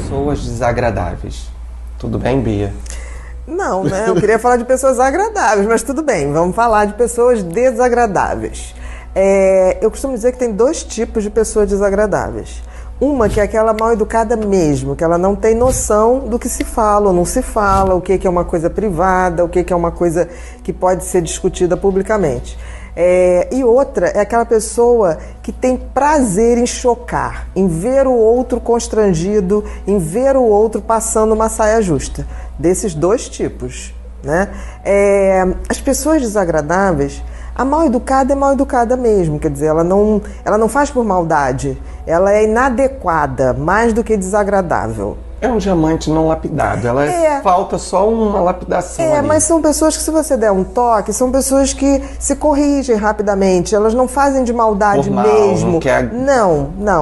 pessoas desagradáveis. Tudo bem, Bia? Não, né? Eu queria falar de pessoas agradáveis, mas tudo bem, vamos falar de pessoas desagradáveis. Eu costumo dizer que tem dois tipos de pessoas desagradáveis. Uma que é aquela mal educada mesmo, que ela não tem noção do que se fala ou não se fala, o que é uma coisa privada, o que é uma coisa que pode ser discutida publicamente. E outra é aquela pessoa que tem prazer em chocar, em ver o outro constrangido, em ver o outro passando uma saia justa. Desses dois tipos, né? As pessoas desagradáveis, a mal educada é mal educada mesmo, quer dizer, ela não faz por maldade, ela é inadequada, mais do que desagradável. É um diamante não lapidado, falta só uma lapidação ali. Mas são pessoas que, se você der um toque, são pessoas que se corrigem rapidamente, elas não fazem de maldade mesmo.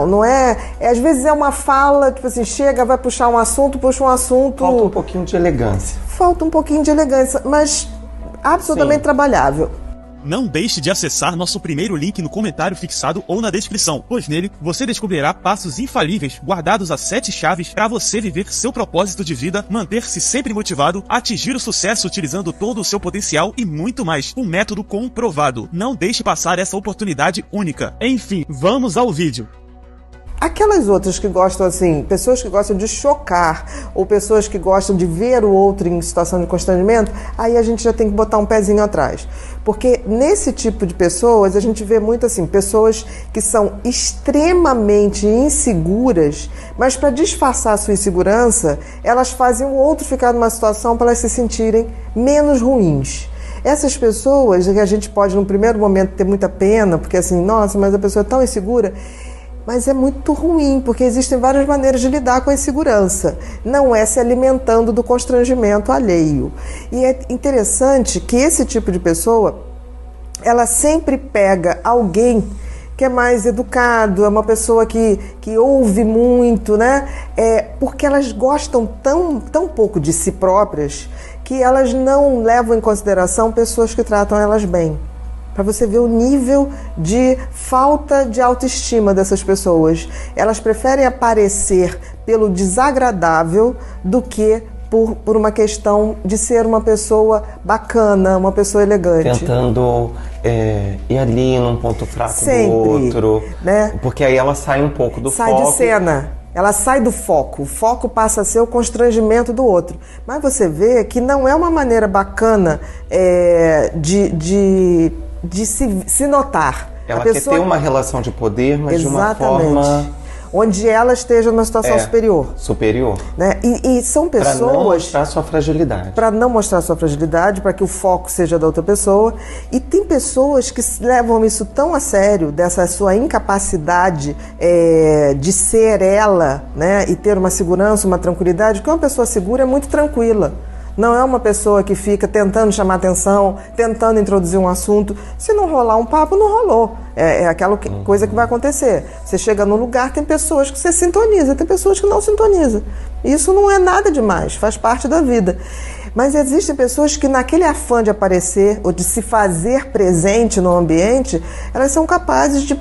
Não é. Às vezes é uma fala, tipo assim, chega, vai puxar um assunto, puxa um assunto. Falta um pouquinho de elegância. Falta um pouquinho de elegância, mas absolutamente trabalhável. Não deixe de acessar nosso primeiro link no comentário fixado ou na descrição, pois nele você descobrirá passos infalíveis guardados a 7 chaves para você viver seu propósito de vida, manter-se sempre motivado, atingir o sucesso utilizando todo o seu potencial e muito mais. Um método comprovado. Não deixe passar essa oportunidade única. Enfim, vamos ao vídeo. Aquelas outras que gostam, assim, pessoas que gostam de chocar ou pessoas que gostam de ver o outro em situação de constrangimento, aí a gente já tem que botar um pezinho atrás. Porque nesse tipo de pessoas, a gente vê muito assim, pessoas que são extremamente inseguras, mas para disfarçar a sua insegurança, elas fazem o outro ficar numa situação para elas se sentirem menos ruins. Essas pessoas que a gente pode, no primeiro momento, ter muita pena, porque assim, nossa, mas a pessoa é tão insegura. Mas é muito ruim, porque existem várias maneiras de lidar com a insegurança. Não é se alimentando do constrangimento alheio. E é interessante que esse tipo de pessoa, ela sempre pega alguém que é mais educado, é uma pessoa que ouve muito, né? Porque elas gostam tão pouco de si próprias que elas não levam em consideração pessoas que tratam elas bem. Para você ver o nível de falta de autoestima dessas pessoas. Elas preferem aparecer pelo desagradável do que por uma questão de ser uma pessoa bacana, uma pessoa elegante. Tentando ir ali num ponto fraco do outro, né? Porque aí ela sai um pouco do foco. Sai de cena. Ela sai do foco. O foco passa a ser o constrangimento do outro. Mas você vê que não é uma maneira bacana de se notar. Ela quer ter uma relação de poder, mas de uma forma... onde ela esteja numa situação superior. Né? E são pessoas... Para não mostrar sua fragilidade. Para não mostrar sua fragilidade, para que o foco seja da outra pessoa. E tem pessoas que levam isso tão a sério, dessa sua incapacidade de ser ela, né? E ter uma segurança, uma tranquilidade, que uma pessoa segura é muito tranquila. Não é uma pessoa que fica tentando chamar atenção, tentando introduzir um assunto. Se não rolar um papo, não rolou. É aquela coisa que vai acontecer. Você chega num lugar, tem pessoas que você sintoniza, tem pessoas que não sintonizam. Isso não é nada demais, faz parte da vida. Mas existem pessoas que, naquele afã de aparecer ou de se fazer presente no ambiente, elas são capazes de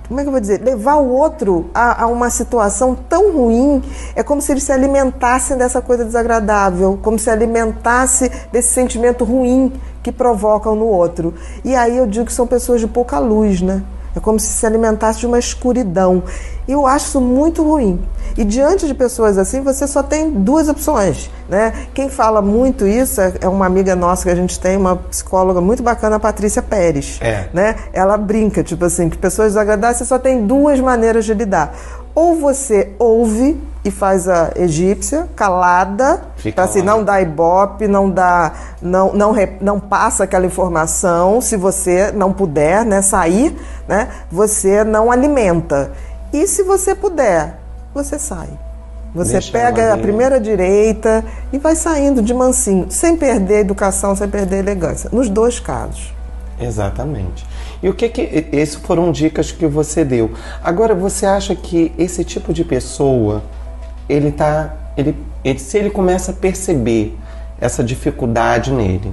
como é que eu vou dizer? Levar o outro a uma situação tão ruim. É como se eles se alimentassem dessa coisa desagradável, como se alimentasse desse sentimento ruim que provocam no outro. E aí eu digo que são pessoas de pouca luz, né? É como se alimentasse de uma escuridão. E eu acho isso muito ruim. E diante de pessoas assim, você só tem duas opções, né? Quem fala muito isso é uma amiga nossa que a gente tem, uma psicóloga muito bacana, a Patrícia Pérez. Né? Ela brinca, tipo assim, que pessoas desagradáveis, você só tem duas maneiras de lidar. Ou você ouve e faz a egípcia, calada, para assim, não dar ibope, não passa aquela informação. Se você não puder, né, sair, né, você não alimenta. E se você puder, você sai. Você pega a primeira direita e vai saindo de mansinho, sem perder a educação, sem perder a elegância. Nos dois casos. Exatamente. E o que essas foram dicas que você deu. Agora, você acha que esse tipo de pessoa, se ele começa a perceber essa dificuldade nele,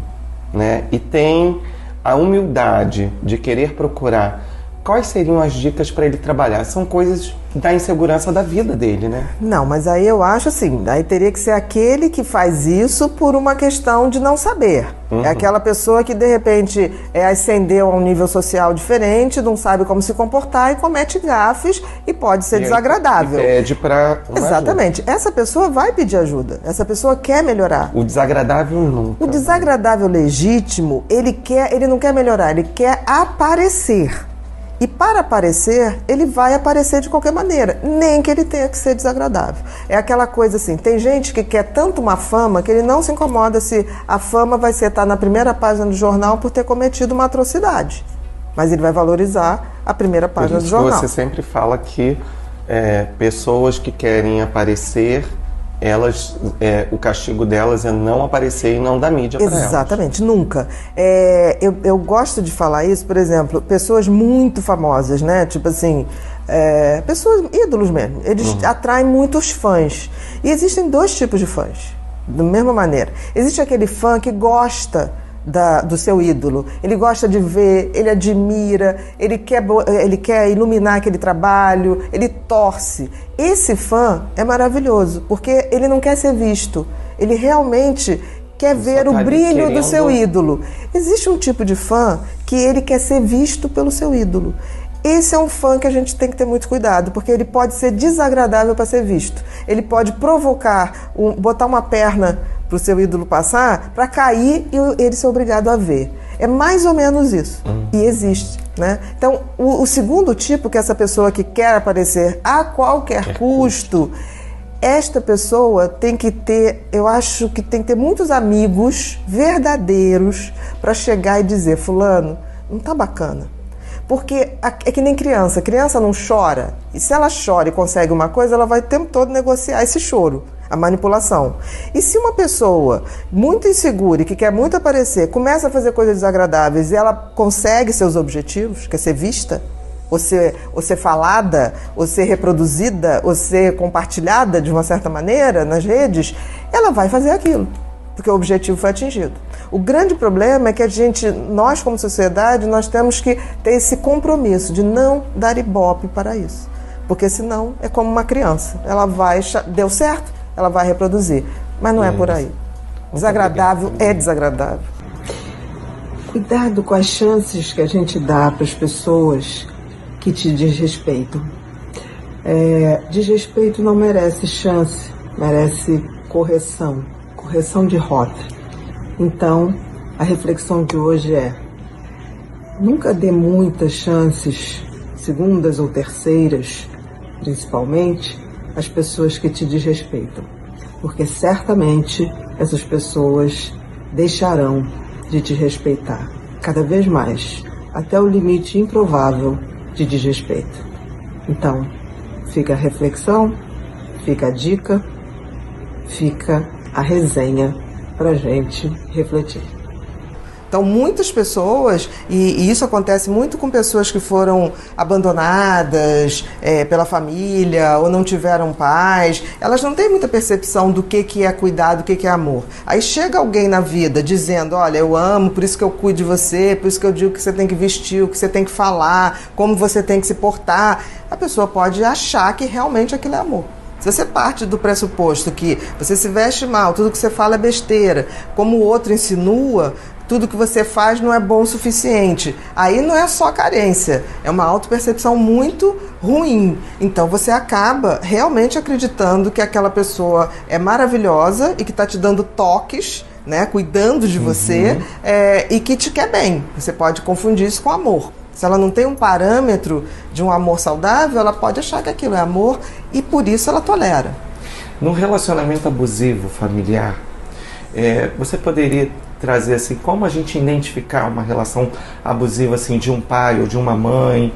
né, e tem a humildade de querer procurar quais seriam as dicas para ele trabalhar? São coisas da insegurança da vida dele, né? Não, mas aí eu acho assim, aí teria que ser aquele que faz isso por uma questão de não saber. É aquela pessoa que de repente ascendeu a um nível social diferente, não sabe como se comportar e comete gafes e pode ser desagradável. E pede para Exatamente. ajuda. Essa pessoa vai pedir ajuda. Essa pessoa quer melhorar. O desagradável nunca. O desagradável legítimo, ele não quer melhorar, ele quer aparecer. E para aparecer, ele vai aparecer de qualquer maneira, nem que ele tenha que ser desagradável. É aquela coisa assim, tem gente que quer tanto uma fama que ele não se incomoda se a fama vai ser estar na primeira página do jornal por ter cometido uma atrocidade. Mas ele vai valorizar a primeira página do jornal. Você sempre fala que pessoas que querem aparecer, o castigo delas é não aparecer e não dar mídia para elas. Exatamente, nunca. Eu gosto de falar isso, por exemplo, pessoas muito famosas, né? Tipo assim, pessoas, ídolos mesmo, eles atraem muitos fãs. E existem dois tipos de fãs, da mesma maneira. Existe aquele fã que gosta do seu ídolo, ele gosta de ver, ele admira, ele quer iluminar aquele trabalho, ele torce. Esse fã é maravilhoso, porque ele não quer ser visto, ele realmente quer ver o brilho do seu ídolo. Existe um tipo de fã que ele quer ser visto pelo seu ídolo. Esse é um fã que a gente tem que ter muito cuidado, porque ele pode ser desagradável para ser visto. Ele pode provocar, botar uma perna para o seu ídolo passar, para cair e ele ser obrigado a ver. É mais ou menos isso. E existe, né? Então, o segundo tipo, que é essa pessoa que quer aparecer a qualquer custo, esta pessoa tem que ter, eu acho que tem que ter muitos amigos verdadeiros para chegar e dizer, fulano, não tá bacana. Porque é que nem criança não chora. E se ela chora e consegue uma coisa, ela vai o tempo todo negociar esse choro, a manipulação. E se uma pessoa muito insegura e que quer muito aparecer, começa a fazer coisas desagradáveis e ela consegue seus objetivos, quer ser vista, ou ser falada, ou ser reproduzida, ou ser compartilhada de uma certa maneira nas redes, ela vai fazer aquilo, porque o objetivo foi atingido. O grande problema é que nós como sociedade, nós temos que ter esse compromisso de não dar ibope para isso. Porque senão é como uma criança. Ela deu certo, ela vai reproduzir. Mas não é por aí. Desagradável é desagradável. Cuidado com as chances que a gente dá para as pessoas que te desrespeitam. Desrespeito não merece chance, merece correção de rota. Então, a reflexão de hoje é: nunca dê muitas chances, segundas ou terceiras, principalmente, às pessoas que te desrespeitam, porque certamente essas pessoas deixarão de te respeitar cada vez mais, até o limite improvável de desrespeito. Então, fica a reflexão, fica a dica, fica a resenha pra gente refletir. Então, muitas pessoas, e isso acontece muito com pessoas que foram abandonadas pela família ou não tiveram pais, elas não têm muita percepção do que é cuidado, do que é amor. Aí chega alguém na vida dizendo, olha, eu amo, por isso que eu cuido de você, por isso que eu digo que você tem que vestir, o que você tem que falar, como você tem que se portar. A pessoa pode achar que realmente aquilo é amor. Se você parte do pressuposto que você se veste mal, tudo que você fala é besteira, como o outro insinua, tudo que você faz não é bom o suficiente, aí não é só carência, é uma autopercepção muito ruim. Então você acaba realmente acreditando que aquela pessoa é maravilhosa e que está te dando toques, né, cuidando de você, e que te quer bem. Você pode confundir isso com amor. Se ela não tem um parâmetro de um amor saudável, ela pode achar que aquilo é amor e por isso ela tolera. No relacionamento abusivo familiar, você poderia trazer assim, como a gente identificar uma relação abusiva assim, de um pai ou de uma mãe?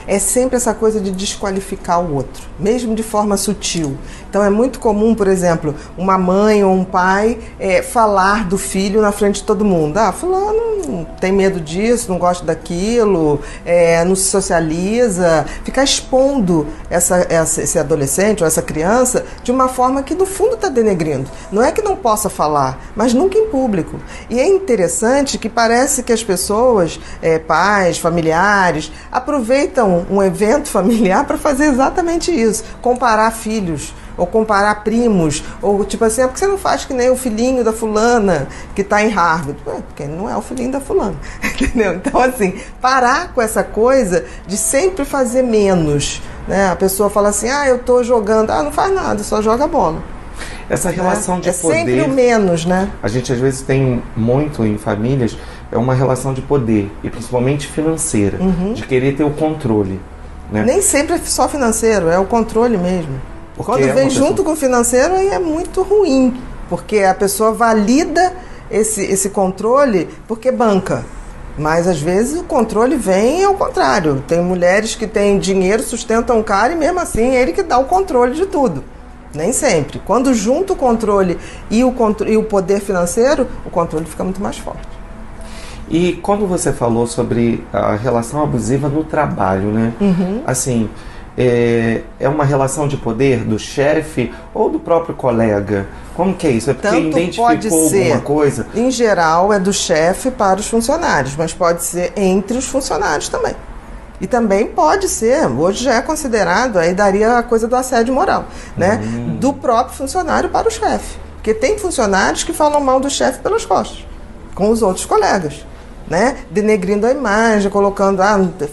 é sempre essa coisa de desqualificar o outro, mesmo de forma sutil. Então é muito comum, por exemplo, uma mãe ou um pai falar do filho na frente de todo mundo. Fulano tem medo disso, não gosta daquilo, não se socializa. Ficar expondo esse adolescente ou essa criança de uma forma que no fundo está denegrindo. Não é que não possa falar, mas nunca em público. E é interessante que parece que as pessoas, pais, familiares, aproveitam um evento familiar para fazer exatamente isso, comparar filhos, ou comparar primos, ou tipo assim, porque você não faz que nem o filhinho da fulana que está em Harvard? Porque ele não é o filhinho da fulana, entendeu? Então assim, parar com essa coisa de sempre fazer menos, né? A pessoa fala assim, eu estou jogando, não faz nada, só joga bola. Essa relação de poder... É sempre o menos, né? A gente às vezes tem muito em famílias, é uma relação de poder, e principalmente financeira, de querer ter o controle, né? Nem sempre é só financeiro, é o controle mesmo. Porque quando vem junto com o financeiro, aí é muito ruim, porque a pessoa valida esse controle porque banca. Mas às vezes o controle vem ao contrário. Tem mulheres que têm dinheiro, sustentam o cara e mesmo assim é ele que dá o controle de tudo. Nem sempre. Quando junta o controle e o poder financeiro, o controle fica muito mais forte. E quando você falou sobre a relação abusiva no trabalho, né? Assim, é uma relação de poder do chefe ou do próprio colega? Como que é isso? É porque Tanto identificou pode ser, alguma coisa? Em geral, é do chefe para os funcionários, mas pode ser entre os funcionários também. E também pode ser, hoje já é considerado, aí daria a coisa do assédio moral, né? Do próprio funcionário para o chefe. Porque tem funcionários que falam mal do chefe pelas costas, com os outros colegas, né? Denegrindo a imagem, colocando,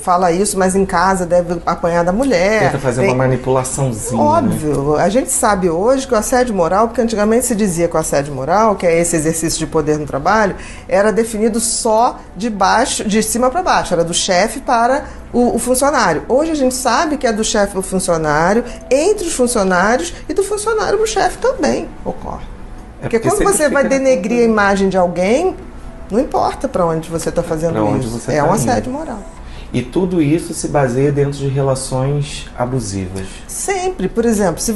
fala isso, mas em casa deve apanhar da mulher. Tenta fazer uma manipulaçãozinha. Óbvio, né? A gente sabe hoje que o assédio moral, porque antigamente se dizia que o assédio moral, que é esse exercício de poder no trabalho, era definido só de cima para baixo, era do chefe para o funcionário. Hoje a gente sabe que é do chefe para o funcionário, entre os funcionários e do funcionário para o chefe também ocorre. Porque quando você vai denegrir a imagem de alguém, não importa para onde você está fazendo isso, é um assédio moral. E tudo isso se baseia dentro de relações abusivas. Sempre. Por exemplo, se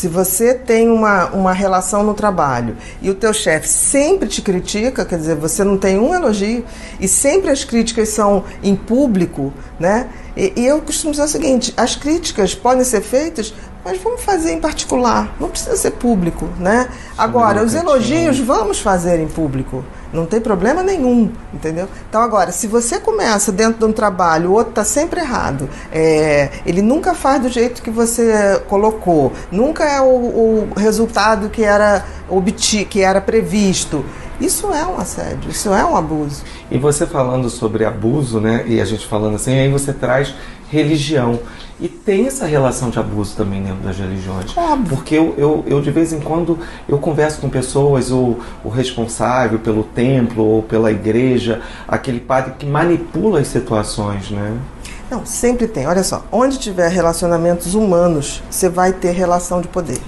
você tem uma relação no trabalho e o teu chefe sempre te critica, quer dizer, você não tem um elogio e sempre as críticas são em público, né? E eu costumo dizer o seguinte, as críticas podem ser feitas, mas vamos fazer em particular, não precisa ser público, né? Agora, os elogios vamos fazer em público, não tem problema nenhum, entendeu? Então agora, se você começa dentro de um trabalho, o outro está sempre errado, ele nunca faz do jeito que você colocou, nunca é o resultado que era previsto, isso é um assédio, isso é um abuso. E você falando sobre abuso, né, e a gente falando assim, aí você traz religião. E tem essa relação de abuso também dentro das religiões. Óbvio. Porque eu de vez em quando, eu converso com pessoas, o responsável pelo templo ou pela igreja, aquele padre que manipula as situações, né? Não, sempre tem. Olha só, onde tiver relacionamentos humanos, você vai ter relação de poder.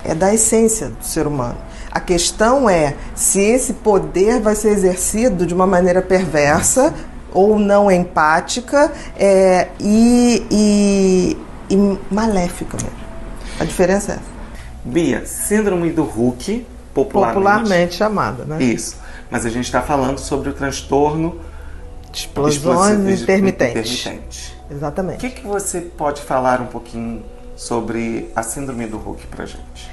É da essência do ser humano. A questão é se esse poder vai ser exercido de uma maneira perversa ou não empática e maléfica mesmo. A diferença é essa. Bia, síndrome do Hulk, popularmente chamada, né? Isso. Mas a gente está falando sobre o transtorno de explosões intermitentes. Exatamente. O que você pode falar um pouquinho sobre a síndrome do Hulk pra gente?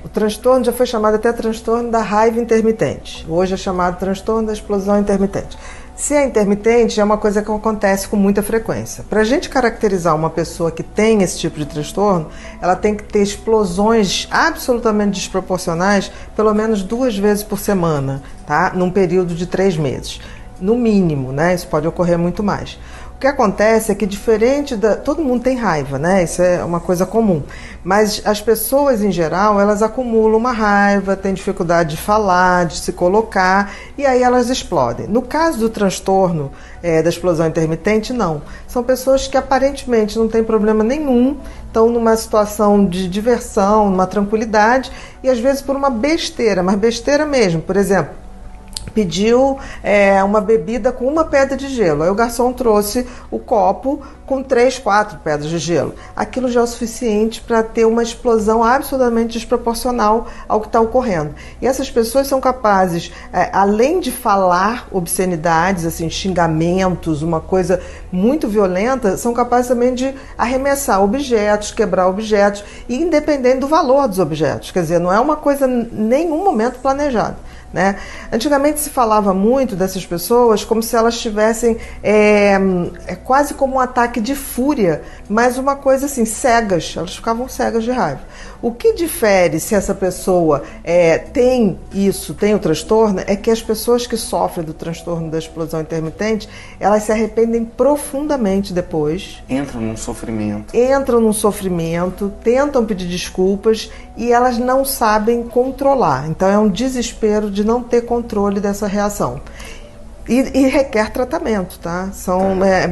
O transtorno já foi chamado até transtorno da raiva intermitente. Hoje é chamado transtorno da explosão intermitente. Se é intermitente, é uma coisa que acontece com muita frequência. Para a gente caracterizar uma pessoa que tem esse tipo de transtorno, ela tem que ter explosões absolutamente desproporcionais, pelo menos 2 vezes por semana, tá? Num período de 3 meses. No mínimo, né? Isso pode ocorrer muito mais. O que acontece é que todo mundo tem raiva, né? Isso é uma coisa comum. Mas as pessoas, em geral, elas acumulam uma raiva, têm dificuldade de falar, de se colocar, e aí elas explodem. No caso do transtorno da explosão intermitente, não. São pessoas que aparentemente não têm problema nenhum, estão numa situação de diversão, numa tranquilidade, e às vezes por uma besteira, mas besteira mesmo. Por exemplo, pediu uma bebida com uma pedra de gelo. Aí o garçom trouxe o copo com 3, 4 pedras de gelo. Aquilo já é o suficiente para ter uma explosão absolutamente desproporcional ao que está ocorrendo. E essas pessoas são capazes, além de falar obscenidades, assim, xingamentos, uma coisa muito violenta, são capazes também de arremessar objetos, quebrar objetos, independente do valor dos objetos. Quer dizer, não é uma coisa em nenhum momento planejada. Né? Antigamente se falava muito dessas pessoas como se elas tivessem quase como um ataque de fúria, mas uma coisa assim, cegas, elas ficavam cegas de raiva. O que difere se essa pessoa tem o transtorno, é que as pessoas que sofrem do transtorno da explosão intermitente, elas se arrependem profundamente depois. Entram num sofrimento, tentam pedir desculpas e elas não sabem controlar. Então é um desespero de não ter controle dessa reação. E requer tratamento, tá?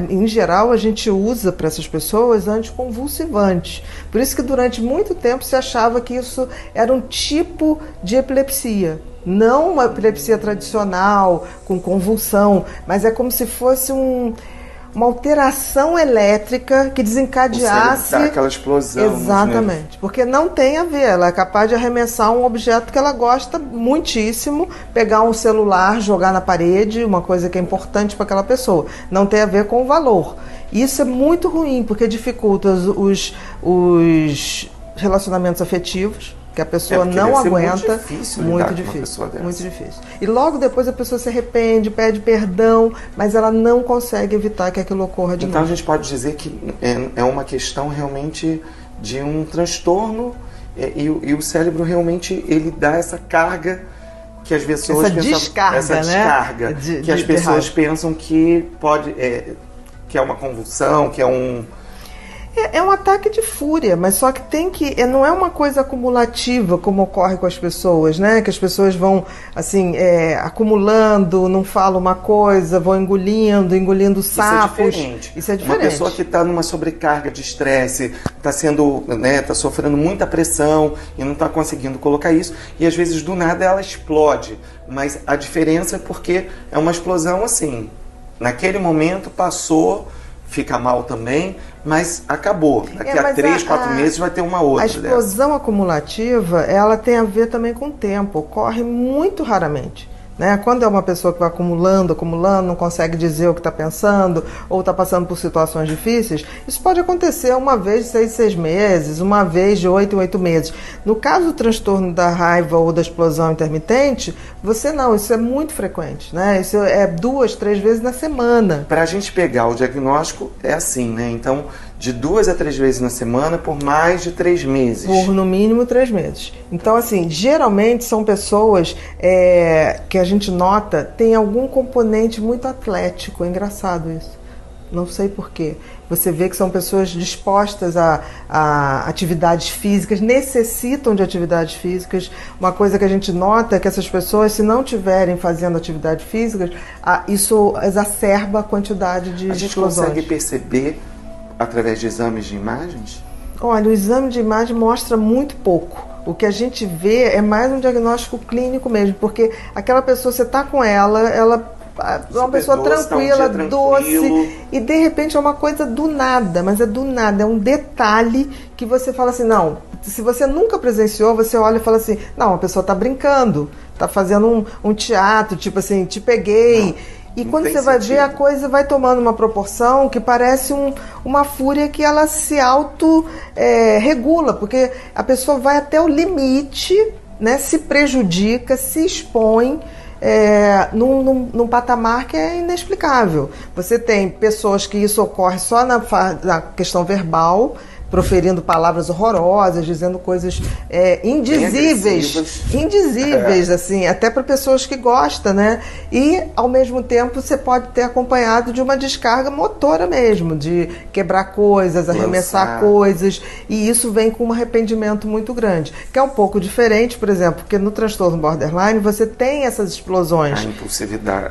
Em geral, a gente usa para essas pessoas anticonvulsivantes. Por isso que durante muito tempo se achava que isso era um tipo de epilepsia. Não uma epilepsia tradicional, com convulsão, mas é como se fosse uma alteração elétrica que desencadeasse aquela explosão. Exatamente, porque não tem a ver. Ela é capaz de arremessar um objeto que ela gosta muitíssimo, pegar um celular, jogar na parede, uma coisa que é importante para aquela pessoa. Não tem a ver com o valor. Isso é muito ruim, porque dificulta os relacionamentos afetivos, que a pessoa não aguenta. Muito difícil. E logo depois a pessoa se arrepende, pede perdão, mas ela não consegue evitar que aquilo ocorra de novo. Então a gente pode dizer que é uma questão realmente de um transtorno e o cérebro realmente ele dá essa carga que as pessoas essa descarga, que as pessoas pensam que pode que é uma convulsão, que é um É um ataque de fúria, mas só que não é uma coisa acumulativa como ocorre com as pessoas, né? Que as pessoas vão, assim, acumulando, não falam uma coisa, vão engolindo sapos. Isso é diferente. Uma pessoa que está numa sobrecarga de estresse, está sendo, né, tá sofrendo muita pressão e não está conseguindo colocar isso, e às vezes do nada ela explode. Mas a diferença é porque é uma explosão assim, naquele momento passou, fica mal também, mas acabou. Daqui a 3, 4 meses vai ter uma outra. A explosão acumulativa, ela tem a ver também com o tempo, ocorre muito raramente. Né? Quando é uma pessoa que vai acumulando, não consegue dizer o que está pensando, ou está passando por situações difíceis, isso pode acontecer uma vez de 6 em 6 meses, uma vez de 8 em 8 meses. No caso do transtorno da raiva ou da explosão intermitente, isso é muito frequente. Né? Isso é 2, 3 vezes na semana. Para a gente pegar o diagnóstico, é assim, né? Então, de 2 a 3 vezes na semana por mais de 3 meses. Por no mínimo 3 meses. Então, assim, geralmente são pessoas que a gente nota tem algum componente muito atlético. É engraçado isso. Não sei porquê. Você vê que são pessoas dispostas a atividades físicas, necessitam de atividades físicas. Uma coisa que a gente nota é que essas pessoas, se não estiverem fazendo atividades físicas, isso exacerba a quantidade de explosões. A gente consegue perceber através de exames de imagens? Olha, o exame de imagem mostra muito pouco. O que a gente vê é mais um diagnóstico clínico mesmo, porque aquela pessoa, você está com ela é uma pessoa tranquila, doce, e de repente é uma coisa do nada, mas é do nada, é um detalhe que você fala assim, não, se você nunca presenciou, você olha e fala assim, não, a pessoa está brincando, está fazendo um teatro, tipo assim, te peguei. E quando você vai ver, a coisa vai tomando uma proporção que parece uma fúria que ela se regula, porque a pessoa vai até o limite, né, se prejudica, se expõe num patamar que é inexplicável. Você tem pessoas que isso ocorre só na questão verbal, proferindo palavras horrorosas, dizendo coisas indizíveis, assim, até para pessoas que gostam, né? E, ao mesmo tempo, você pode ter acompanhado de uma descarga motora mesmo, de quebrar coisas, arremessar coisas, e isso vem com um arrependimento muito grande, que é um pouco diferente, por exemplo, porque no transtorno borderline você tem essas explosões.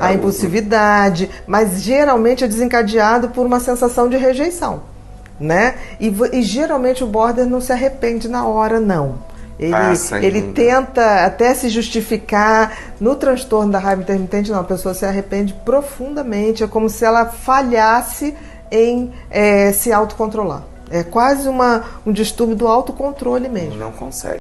A impulsividade, mas geralmente é desencadeado por uma sensação de rejeição. Né? E geralmente o border não se arrepende na hora, não. Ele tenta até se justificar. No transtorno da raiva intermitente, não, a pessoa se arrepende profundamente, é como se ela falhasse em se autocontrolar. É quase um distúrbio do autocontrole mesmo. Não consegue.